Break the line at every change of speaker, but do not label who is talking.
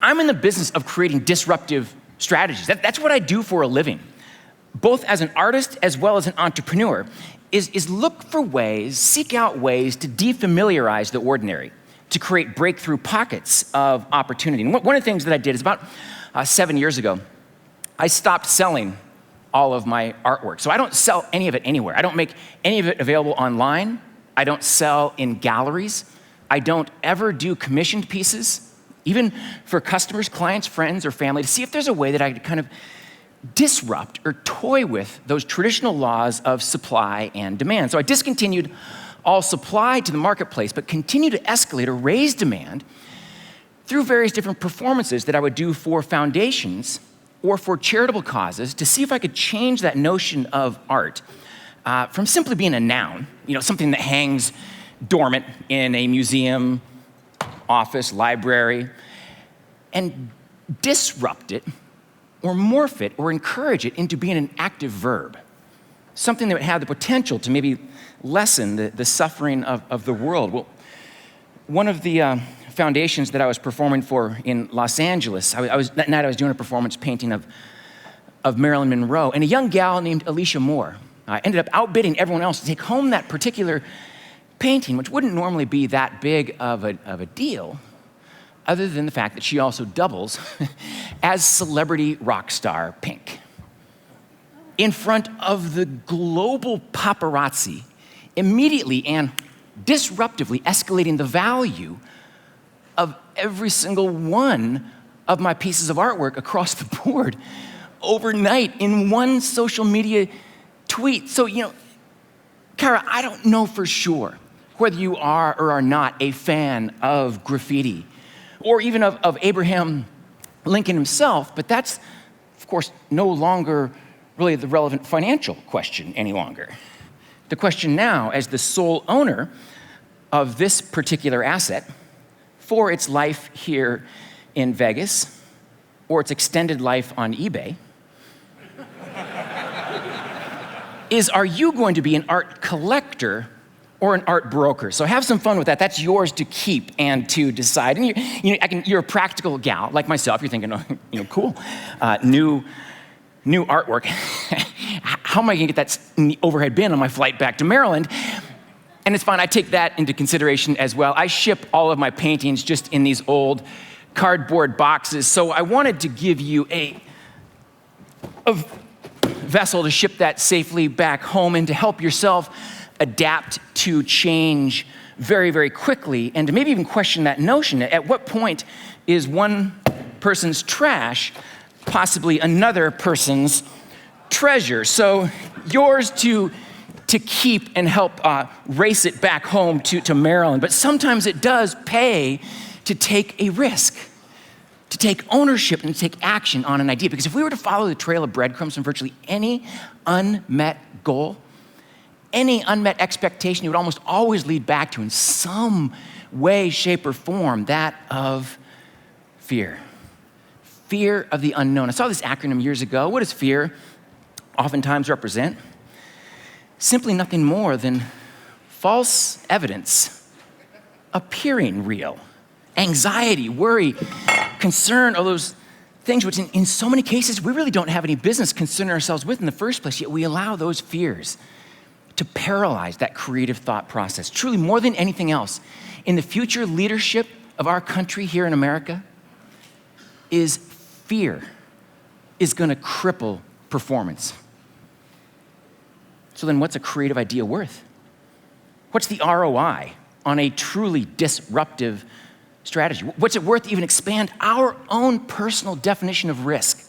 I'm in the business of creating disruptive strategies. That's what I do for a living, both as an artist as well as an entrepreneur, is look for ways, seek out ways to defamiliarize the ordinary, to create breakthrough pockets of opportunity. And one of the things that I did is about 7 years ago, I stopped selling all of my artwork. So I don't sell any of it anywhere. I don't make any of it available online. I don't sell in galleries. I don't ever do commissioned pieces, even for customers, clients, friends, or family, to see if there's a way that I could kind of disrupt or toy with those traditional laws of supply and demand. So I discontinued all supply to the marketplace, but continued to escalate or raise demand through various different performances that I would do for foundations or for charitable causes to see if I could change that notion of art from simply being a noun, something that hangs dormant in a museum, office, library, and disrupt it or morph it or encourage it into being an active verb, something that would have the potential to maybe lessen the suffering of the world. Well, one of the foundations that I was performing for in Los Angeles, that night I was doing a performance painting of Marilyn Monroe, and a young gal named Alicia Moore ended up outbidding everyone else to take home that particular painting, which wouldn't normally be that big of a deal, other than the fact that she also doubles as celebrity rock star Pink. In front of the global paparazzi, immediately and disruptively escalating the value of every single one of my pieces of artwork across the board overnight in one social media tweet. So, Kara, I don't know for sure whether you are or are not a fan of graffiti or even of Abraham Lincoln himself, but that's, of course, no longer really the relevant financial question any longer. The question now, as the sole owner of this particular asset for its life here in Vegas or its extended life on eBay, is, are you going to be an art collector or an art broker? So have some fun with that. That's yours to keep and to decide. And you're a practical gal like myself. You're thinking, cool, new artwork. How am I gonna get that in the overhead bin on my flight back to Maryland? And it's fine, I take that into consideration as well. I ship all of my paintings just in these old cardboard boxes. So I wanted to give you a vessel to ship that safely back home and to help yourself adapt to change very, very quickly, and to maybe even question that notion. At what point is one person's trash possibly another person's treasure? So yours to keep and help race it back home to Maryland. But sometimes it does pay to take a risk, to take ownership and to take action on an idea. Because if we were to follow the trail of breadcrumbs from virtually any unmet goal, any unmet expectation, it would almost always lead back to, in some way, shape, or form, that of fear. Fear of the unknown. I saw this acronym years ago. What does fear oftentimes represent? Simply nothing more than false evidence appearing real. Anxiety, worry, concern, all those things which in so many cases we really don't have any business concerning ourselves with in the first place, yet we allow those fears to paralyze that creative thought process. Truly, more than anything else, in the future leadership of our country here in America, is fear is gonna cripple performance. So then what's a creative idea worth? What's the ROI on a truly disruptive strategy? What's it worth to even expand our own personal definition of risk